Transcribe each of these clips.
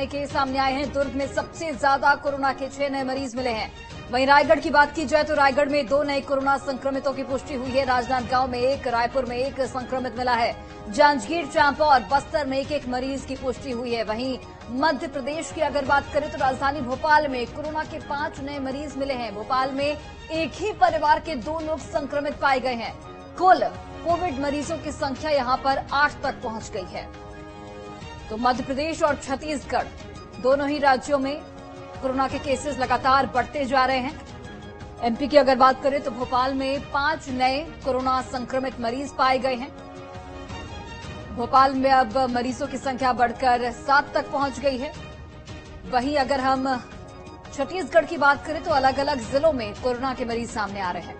नए केस सामने आए हैं। दुर्ग में सबसे ज्यादा कोरोना के 6 नए मरीज मिले हैं। वहीं रायगढ़ की बात की जाए तो रायगढ़ में 2 नए कोरोना संक्रमितों की पुष्टि हुई है। राजनांदगांव में 1, रायपुर में 1 संक्रमित मिला है। जांजगीर चांपा और बस्तर में 1-1 मरीज की पुष्टि हुई है। वहीं मध्य प्रदेश की अगर बात करें तो राजधानी भोपाल में कोरोना के 5 नए मरीज मिले हैं। भोपाल में एक ही परिवार के 2 लोग संक्रमित पाए गए हैं। कुल कोविड मरीजों की संख्या यहां पर 8 तक पहुंच गई है। तो मध्य प्रदेश और छत्तीसगढ़ दोनों ही राज्यों में कोरोना के केसेस लगातार बढ़ते जा रहे हैं। एमपी की अगर बात करें तो भोपाल में 5 नए कोरोना संक्रमित मरीज पाए गए हैं। भोपाल में अब मरीजों की संख्या बढ़कर 7 तक पहुंच गई है। वहीं अगर हम छत्तीसगढ़ की बात करें तो अलग अलग जिलों में कोरोना के मरीज सामने आ रहे हैं।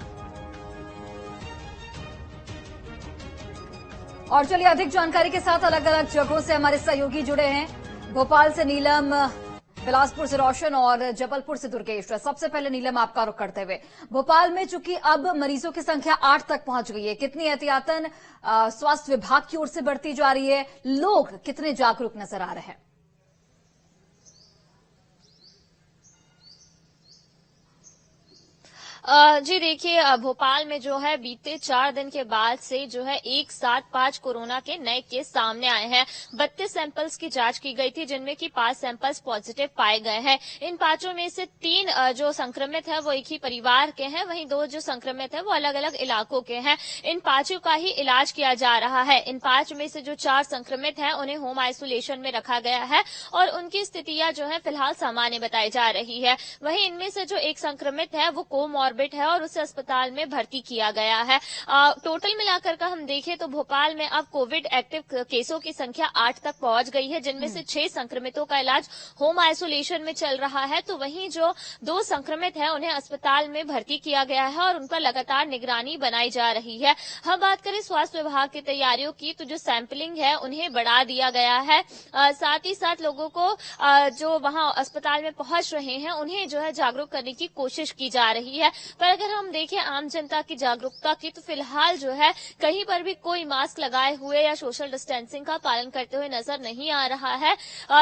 और चलिए अधिक जानकारी के साथ अलग अलग जगहों से हमारे सहयोगी जुड़े हैं। भोपाल से नीलम, बिलासपुर से रोशन और जबलपुर से दुर्गेश। सबसे पहले नीलम, आपका रुख करते हुए, भोपाल में चूंकि अब मरीजों की संख्या 8 तक पहुंच गई है, कितनी एहतियातन स्वास्थ्य विभाग की ओर से बढ़ती जा रही है? लोग कितने जागरूक नजर आ रहे हैं? जी देखिए, भोपाल में जो है बीते 4 दिन के बाद से जो है एक साथ 5 कोरोना के नए केस सामने आए हैं। 32 सैंपल्स की जांच की गई थी, जिनमें कि 5 सैंपल्स पॉजिटिव पाए गए हैं। इन 5 में से 3 जो संक्रमित है वो एक ही परिवार के हैं, वहीं 2 जो संक्रमित है वो अलग अलग इलाकों के हैं। इन 5 का ही इलाज किया जा रहा है। इन 5 में से जो 4 संक्रमित हैं उन्हें होम आइसोलेशन में रखा गया है और उनकी स्थितियां जो है फिलहाल सामान्य बताई जा रही है। वहीं इनमें से जो एक संक्रमित है वो कोमॉर्बिड है और उसे अस्पताल में भर्ती किया गया है। टोटल मिलाकर का हम देखें तो भोपाल में अब कोविड एक्टिव केसों की संख्या 8 तक पहुंच गई है, जिनमें से 6 संक्रमितों का इलाज होम आइसोलेशन में चल रहा है। तो वहीं जो 2 संक्रमित हैं उन्हें अस्पताल में भर्ती किया गया है और उन पर लगातार निगरानी बनाई जा रही है। हम बात करें स्वास्थ्य विभाग की तैयारियों की तो जो सैंपलिंग है उन्हें बढ़ा दिया गया है। साथ ही साथ लोगों को जो वहां अस्पताल में पहुंच रहे हैं उन्हें जो है जागरूक करने की कोशिश की जा रही है। पर अगर हम देखें आम जनता की जागरूकता की तो फिलहाल जो है कहीं पर भी कोई मास्क लगाए हुए या सोशल डिस्टेंसिंग का पालन करते हुए नजर नहीं आ रहा है।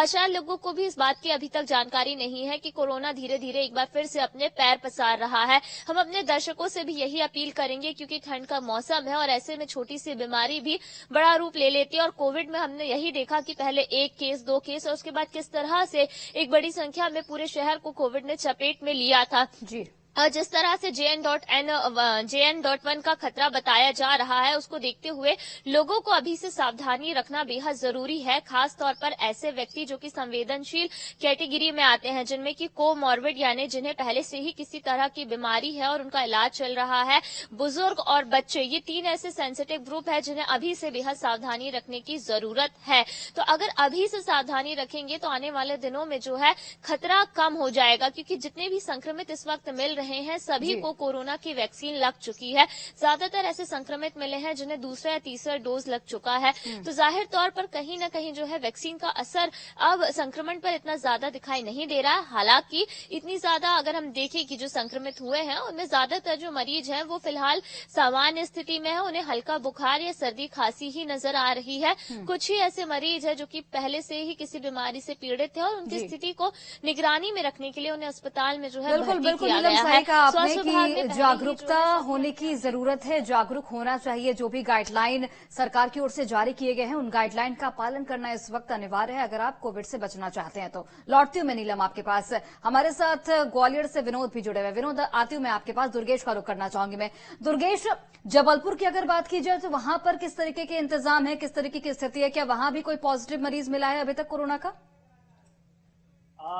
शायद लोगों को भी इस बात की अभी तक जानकारी नहीं है कि कोरोना धीरे धीरे एक बार फिर से अपने पैर पसार रहा है। हम अपने दर्शकों से भी यही अपील करेंगे, क्योंकि ठंड का मौसम है और ऐसे में छोटी सी बीमारी भी बड़ा रूप ले लेती है। और कोविड में हमने यही देखा कि पहले 1 केस 2 केस और उसके बाद किस तरह से एक बड़ी संख्या में पूरे शहर को कोविड ने चपेट में लिया था। जी, जिस तरह से JN.1 का खतरा बताया जा रहा है, उसको देखते हुए लोगों को अभी से सावधानी रखना बेहद जरूरी है। खास तौर पर ऐसे व्यक्ति जो कि संवेदनशील कैटेगरी में आते हैं, जिनमें कि कोमॉर्बिड यानी जिन्हें पहले से ही किसी तरह की बीमारी है और उनका इलाज चल रहा है, बुजुर्ग और बच्चे, ये 3 ऐसे सेंसिटिव ग्रुप है जिन्हें अभी से बेहद सावधानी रखने की जरूरत है। तो अगर अभी से सावधानी रखेंगे तो आने वाले दिनों में जो है खतरा कम हो जाएगा, क्योंकि जितने भी संक्रमित इस वक्त मिल रहे हैं सभी को कोरोना की वैक्सीन लग चुकी है। ज्यादातर ऐसे संक्रमित मिले हैं जिन्हें दूसरा या तीसरा डोज लग चुका है। तो जाहिर तौर पर कहीं न कहीं जो है वैक्सीन का असर अब संक्रमण पर इतना ज्यादा दिखाई नहीं दे रहा है। हालांकि इतनी ज्यादा अगर हम देखें कि जो संक्रमित हुए हैं उनमें ज्यादातर जो मरीज हैं वो फिलहाल सामान्य स्थिति में है, उन्हें हल्का बुखार या सर्दी खांसी ही नजर आ रही है। कुछ ही ऐसे मरीज है जो कि पहले से ही किसी बीमारी से पीड़ित है और उनकी स्थिति को निगरानी में रखने के लिए उन्हें अस्पताल में जो है भर्ती किया गया है। आपने कि जागरूकता होने की जरूरत है, जागरूक होना चाहिए। जो भी गाइडलाइन सरकार की ओर से जारी किए गए हैं उन गाइडलाइन का पालन करना इस वक्त अनिवार्य है, अगर आप कोविड से बचना चाहते हैं तो। लौटती हूं मैं नीलम आपके पास। हमारे साथ ग्वालियर से विनोद भी जुड़े हुए। विनोद, आती हूं मैं आपके पास। दुर्गेश का रुख करना चाहूंगी मैं। दुर्गेश, जबलपुर की अगर बात की जाए तो वहां पर किस तरीके के इंतजाम है, किस तरीके की स्थिति है? क्या वहां भी कोई पॉजिटिव मरीज मिला है अभी तक कोरोना का?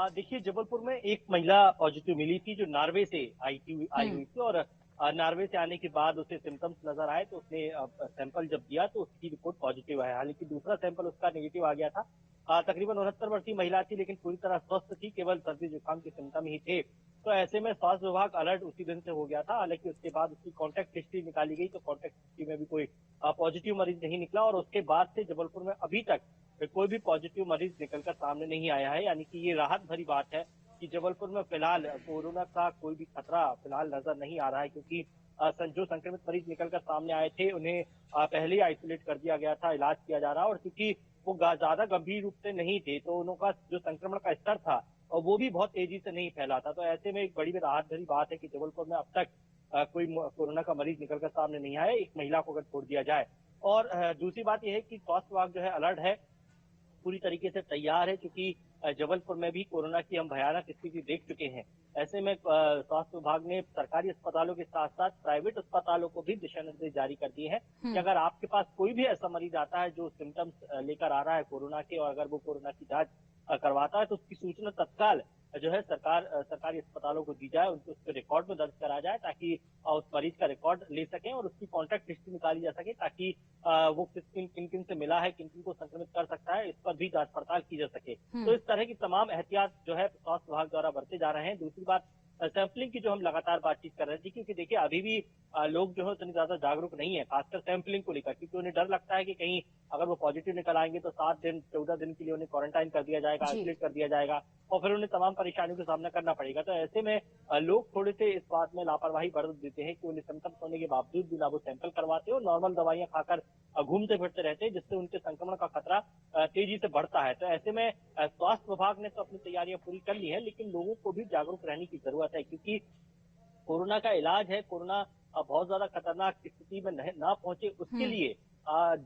देखिए, जबलपुर में एक महिला पॉजिटिव मिली थी जो नॉर्वे से आई हुई थी और नॉर्वे से आने के बाद उसे सिम्टम्स नजर आए तो उसने सैंपल जब दिया तो उसकी रिपोर्ट पॉजिटिव है। हालांकि दूसरा सैंपल उसका नेगेटिव आ गया था। तकरीबन 69 वर्षीय महिला थी, लेकिन पूरी तरह स्वस्थ थी, केवल सर्दी जुकाम के सिम्टम ही थे। तो ऐसे में स्वास्थ्य विभाग अलर्ट उसी दिन से हो गया था। हालांकि उसके बाद उसकी कॉन्टैक्ट हिस्ट्री निकाली गई तो कॉन्टैक्ट हिस्ट्री में भी कोई पॉजिटिव मरीज नहीं निकला और उसके बाद से जबलपुर में अभी तक कोई भी पॉजिटिव मरीज निकलकर सामने नहीं आया है। यानी कि ये राहत भरी बात है कि जबलपुर में फिलहाल कोरोना का कोई भी खतरा फिलहाल नजर नहीं आ रहा है, क्योंकि जो संक्रमित मरीज निकलकर सामने आए थे उन्हें पहले ही आइसोलेट कर दिया गया था, इलाज किया जा रहा है। और क्योंकि वो ज्यादा गंभीर रूप से नहीं थे, तो उनका जो संक्रमण का स्तर था और वो भी बहुत तेजी से नहीं फैला था। तो ऐसे में एक बड़ी राहत भरी बात है कि जबलपुर में अब तक कोई कोरोना का मरीज निकलकर सामने नहीं आया, एक महिला को अगर छोड़ दिया जाए। और दूसरी बात यह है कि स्वास्थ्य विभाग जो है अलर्ट है, पूरी तरीके से तैयार है, क्योंकि जबलपुर में भी कोरोना की हम भयानक स्थिति देख चुके हैं। ऐसे में स्वास्थ्य विभाग ने सरकारी अस्पतालों के साथ साथ प्राइवेट अस्पतालों को भी दिशा निर्देश जारी कर दिए हैं कि अगर आपके पास कोई भी ऐसा मरीज आता है जो सिम्टम्स लेकर आ रहा है कोरोना के, और अगर वो कोरोना की जांच करवाता है तो उसकी सूचना तत्काल जो है सरकारी अस्पतालों को दी जाए, उसके रिकॉर्ड में दर्ज करा जाए, ताकि उस मरीज का रिकॉर्ड ले सकें और उसकी कॉन्टैक्ट हिस्ट्री निकाली जा सके, ताकि वो किन किन से मिला है, किन किन को संक्रमित कर सकता है, इस पर भी जांच पड़ताल की जा सके। तो इस तरह की तमाम एहतियात जो है स्वास्थ्य विभाग द्वारा बरते जा रहे हैं। दूसरी बात सैंपलिंग की जो हम लगातार बातचीत कर रहे थे, क्योंकि देखिए अभी भी लोग जो है उतनी ज्यादा जागरूक नहीं है, खासकर सैंपलिंग को लेकर, क्योंकि उन्हें डर लगता है कि कहीं अगर वो पॉजिटिव निकल आएंगे तो 7 दिन 14 दिन के लिए उन्हें क्वारंटाइन कर दिया जाएगा, आइसोलेट कर दिया जाएगा और फिर उन्हें तमाम परेशानियों का सामना करना पड़ेगा। तो ऐसे में लोग थोड़े से इस बात में लापरवाही बरत देते हैं कि उन्हें सिम्टम्स होने के बावजूद भी ना वो सैंपल करवाते और नॉर्मल दवाइयां खाकर घूमते फिरते रहते हैं, जिससे उनके संक्रमण का खतरा तेजी से बढ़ता है। तो ऐसे में स्वास्थ्य विभाग ने तो अपनी तैयारियां पूरी कर ली है, लेकिन लोगों को भी जागरूक रहने की जरूरत है, क्योंकि कोरोना का इलाज है, कोरोना बहुत ज्यादा खतरनाक स्थिति में ना पहुंचे, उसके लिए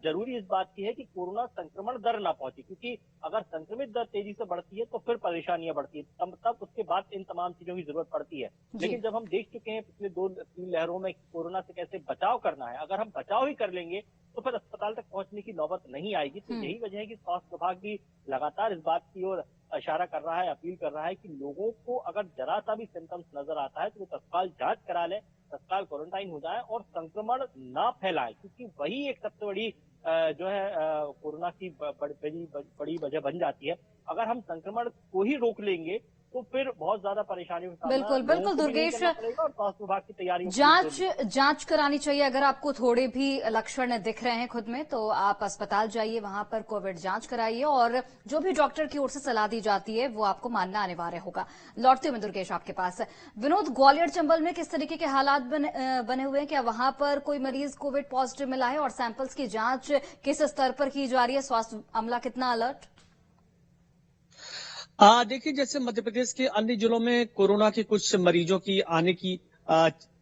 जरूरी इस बात की है कि कोरोना संक्रमण दर ना पहुंचे, क्योंकि अगर संक्रमित दर तेजी से बढ़ती है तो फिर परेशानियां बढ़ती है, तब उसके बाद इन तमाम चीजों की जरूरत पड़ती है। लेकिन जब हम देख चुके हैं पिछले 2-3 लहरों में कोरोना से कैसे बचाव करना है, अगर हम बचाव ही कर लेंगे तो फिर अस्पताल तक पहुंचने की नौबत नहीं आएगी। तो यही वजह है कि स्वास्थ्य विभाग भी लगातार इस बात की ओर इशारा कर रहा है, अपील कर रहा है कि लोगों को अगर जरा सा भी सिम्टम्स नजर आता है तो वो तत्काल जांच करा ले, तत्काल क्वारंटाइन हो जाए और संक्रमण ना फैलाए, क्योंकि वही एक सबसे बड़ी जो है कोरोना की बड़ी वजह बन जाती है। अगर हम संक्रमण को ही रोक लेंगे तो फिर बहुत ज्यादा परेशानियों का सामना बिल्कुल दुर्गेश, और स्वास्थ्य विभाग की तैयारी जांच करानी चाहिए। अगर आपको थोड़े भी लक्षण दिख रहे हैं खुद में तो आप अस्पताल जाइए, वहां पर कोविड जांच कराइए और जो भी डॉक्टर की ओर से सलाह दी जाती है वो आपको मानना अनिवार्य होगा। लौटते हुए दुर्गेश आपके पास, विनोद, ग्वालियर चंबल में किस तरीके के हालात बने हुए हैं? क्या वहां पर कोई मरीज कोविड पॉजिटिव मिला है और सैंपल्स की जांच किस स्तर पर की जा रही है? स्वास्थ्य अमला कितना अलर्ट? देखिए, जैसे मध्य प्रदेश के अन्य जिलों में कोरोना के कुछ मरीजों की आने की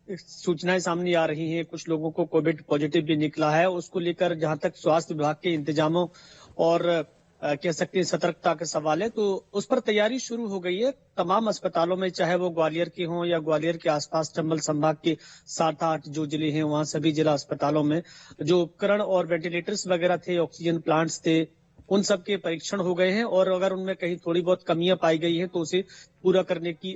सूचनाएं सामने आ रही हैं, कुछ लोगों को कोविड पॉजिटिव भी निकला है। उसको लेकर जहां तक स्वास्थ्य विभाग के इंतजामों और कह सकते हैं सतर्कता का सवाल है, तो उस पर तैयारी शुरू हो गई है तमाम अस्पतालों में, चाहे वो ग्वालियर के हों या ग्वालियर के आसपास चंबल संभाग के 7-8 जो जिले हैं, वहां सभी जिला अस्पतालों में जो उपकरण और वेंटिलेटर्स वगैरह थे, ऑक्सीजन प्लांट्स थे, उन सब के परीक्षण हो गए हैं और अगर उनमें कहीं थोड़ी बहुत कमियां पाई गई हैं तो उसे पूरा करने की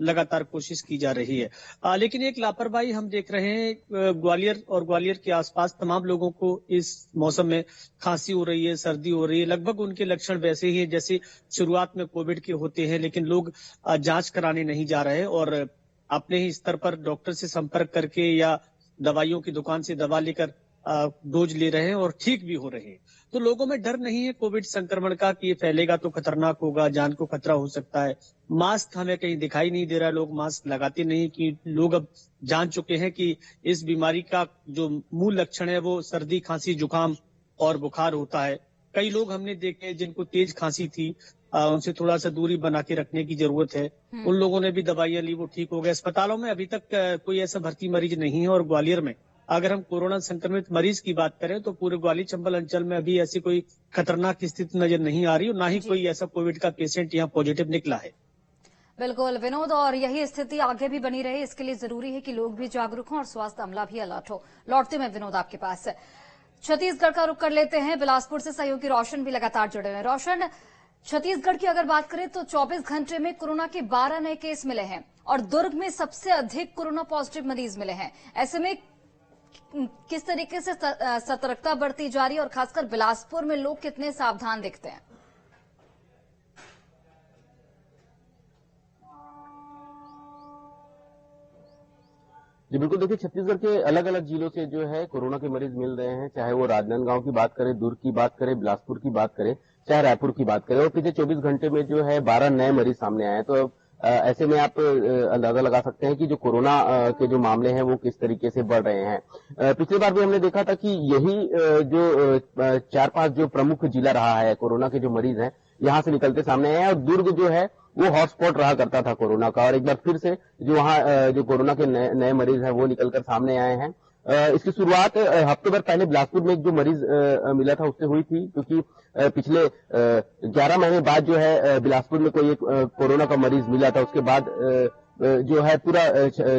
लगातार कोशिश की जा रही है। लेकिन एक लापरवाही हम देख रहे हैं, ग्वालियर और ग्वालियर के आसपास तमाम लोगों को इस मौसम में खांसी हो रही है, सर्दी हो रही है, लगभग उनके लक्षण वैसे ही है जैसे शुरुआत में कोविड के होते हैं, लेकिन लोग जांच कराने नहीं जा रहे और अपने ही स्तर पर डॉक्टर से संपर्क करके या दवाइयों की दुकान से दवा लेकर डोज ले रहे हैं और ठीक भी हो रहे हैं। तो लोगों में डर नहीं है कोविड संक्रमण का कि ये फैलेगा तो खतरनाक होगा, जान को खतरा हो सकता है। मास्क हमें कहीं दिखाई नहीं दे रहा, लोग मास्क लगाते नहीं, कि लोग अब जान चुके हैं कि इस बीमारी का जो मूल लक्षण है वो सर्दी, खांसी, जुकाम और बुखार होता है। कई लोग हमने देखे जिनको तेज खांसी थी, उनसे थोड़ा सा दूरी बना के रखने की जरूरत है। उन लोगों ने भी दवाइयां ली, वो ठीक हो गए। अस्पतालों में अभी तक कोई ऐसा भर्ती मरीज नहीं है और ग्वालियर में अगर हम कोरोना संक्रमित मरीज की बात करें तो पूरे ग्वालियर चंबल अंचल में अभी ऐसी कोई खतरनाक स्थिति नजर नहीं आ रही और ना ही कोई ऐसा कोविड का पेशेंट यहाँ पॉजिटिव निकला है। बिल्कुल विनोद, और यही स्थिति आगे भी बनी रहे, इसके लिए जरूरी है कि लोग भी जागरूक हों और स्वास्थ्य अमला भी अलर्ट हो। लौटते में विनोद आपके पास, छत्तीसगढ़ का रुख कर लेते हैं। बिलासपुर से सहयोगी रोशन भी लगातार जुड़े हुए हैं। रोशन, छत्तीसगढ़ की अगर बात करें तो 24 घंटे में कोरोना के 12 नए केस मिले हैं और दुर्ग में सबसे अधिक कोरोना पॉजिटिव मरीज मिले हैं। ऐसे में किस तरीके से सतर्कता बरती जा रही है और खासकर बिलासपुर में लोग कितने सावधान दिखते हैं? जी बिल्कुल, देखिए छत्तीसगढ़ के अलग अलग जिलों से जो है कोरोना के मरीज मिल रहे हैं, चाहे वो राजनांदगांव की बात करें, दुर्ग की बात करें, बिलासपुर की बात करें, चाहे रायपुर की बात करें। और पिछले 24 घंटे में जो है 12 नए मरीज सामने आए हैं। तो ऐसे में आप अंदाजा लगा सकते हैं कि जो कोरोना के जो मामले हैं वो किस तरीके से बढ़ रहे हैं। पिछली बार भी हमने देखा था कि यही जो 4-5 जो प्रमुख जिला रहा है कोरोना के जो मरीज हैं यहाँ से निकलते सामने आए हैं, और दुर्ग जो है वो हॉटस्पॉट रहा करता था कोरोना का, और एक बार फिर से जो वहाँ जो कोरोना के नए मरीज हैं वो निकलकर सामने आए हैं। इसकी शुरुआत हफ्ते भर पहले बिलासपुर में एक जो मरीज मिला था उससे हुई थी, क्योंकि पिछले 11 महीने बाद जो है बिलासपुर में कोई एक कोरोना का मरीज मिला था। उसके बाद जो है पूरा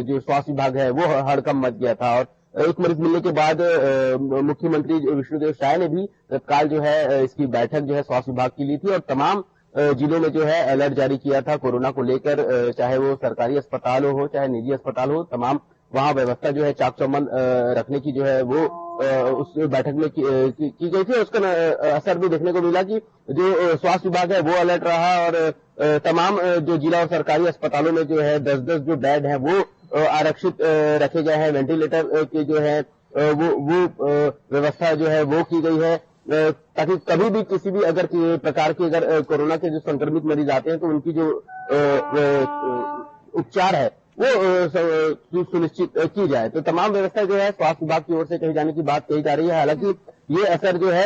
जो स्वास्थ्य विभाग है वो हड़कंप मच गया था, और एक मरीज मिलने के बाद मुख्यमंत्री विष्णुदेव साय ने भी तत्काल जो है इसकी बैठक जो है स्वास्थ्य विभाग की ली थी, और तमाम जिलों में जो है अलर्ट जारी किया था कोरोना को लेकर, चाहे वो सरकारी अस्पताल हो चाहे निजी अस्पताल हो, तमाम वहाँ व्यवस्था जो है चाक चौबंद रखने की जो है वो उस बैठक में की गई थी। उसका असर भी देखने को मिला कि जो स्वास्थ्य विभाग है वो अलर्ट रहा, और तमाम जो जिला और सरकारी अस्पतालों में जो है 10-10 जो बेड है वो आरक्षित रखे गए हैं, वेंटिलेटर की जो है वो व्यवस्था जो है वो की गई है, ताकि कभी भी किसी भी अगर प्रकार की अगर कोरोना के जो संक्रमित मरीज आते हैं तो उनकी जो उपचार है वो सुनिश्चित की जाए। तो तमाम व्यवस्था जो है स्वास्थ्य विभाग की ओर से कही जाने की बात कही जा रही है। हालांकि ये असर जो है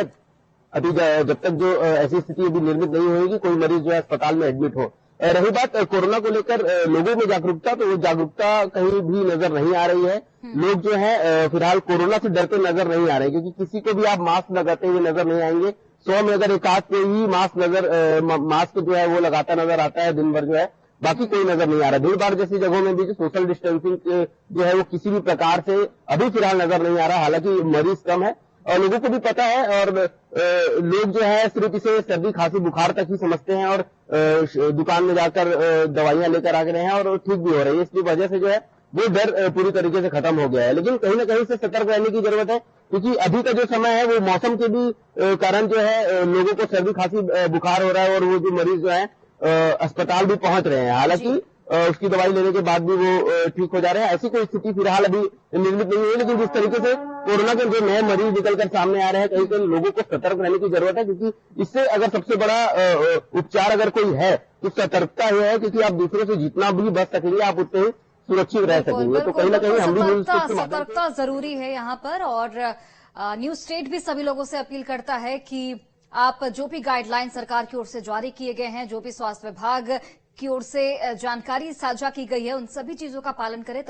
अभी जब तक जो ऐसी स्थिति अभी निर्मित नहीं होगी, कोई मरीज जो है अस्पताल में एडमिट हो। रही बात कोरोना को लेकर लोगों में जागरूकता, तो वो जागरूकता कहीं भी नजर नहीं आ रही है। लोग जो है फिलहाल कोरोना से डरते नजर नहीं आ रहे, क्योंकि किसी को भी आप मास्क लगाते हुए नजर नहीं आएंगे। 100 में अगर एक आध कोई ही मास्क जो है वो लगाता नजर आता है दिन भर जो है, बाकी कोई नजर नहीं आ रहा। भीड़ भाड़ जैसी जगहों में भी जो सोशल डिस्टेंसिंग जो है वो किसी भी प्रकार से अभी फिलहाल नजर नहीं आ रहा। हालांकि मरीज कम है और लोगों को भी पता है, और लोग जो है सिर्फ इसे सर्दी खांसी बुखार तक ही समझते हैं, और दुकान में जाकर दवाइयां लेकर आ गए हैं और ठीक भी हो रही है। इसकी वजह से जो है वो डर पूरी तरीके से खत्म हो गया है। लेकिन कहीं ना कहीं से सतर्क रहने की जरूरत है, क्योंकि अभी का जो समय है वो मौसम के भी कारण जो है लोगों को सर्दी खांसी बुखार हो रहा है, और वो जो मरीज जो है अस्पताल भी पहुंच रहे हैं। हालांकि उसकी दवाई लेने के बाद भी वो ठीक हो जा रहे हैं। ऐसी कोई स्थिति फिलहाल अभी निर्मित नहीं हुई, लेकिन जिस तरीके से कोरोना के जो नए मरीज निकलकर सामने आ रहे हैं, कहीं कहीं लोगों को सतर्क रहने की जरूरत है, क्योंकि इससे अगर सबसे बड़ा उपचार अगर कोई है तो सतर्कता है, क्योंकि आप दूसरों से जितना भी बच सकेंगे आप उतने ही सुरक्षित रह सकेंगे। तो कहीं ना कहीं हम भी सतर्कता जरूरी है यहाँ पर, और न्यूज स्टेट भी सभी लोगों से अपील करता है कि आप जो भी गाइडलाइन सरकार की ओर से जारी किए गए हैं, जो भी स्वास्थ्य विभाग की ओर से जानकारी साझा की गई है, उन सभी चीजों का पालन करें।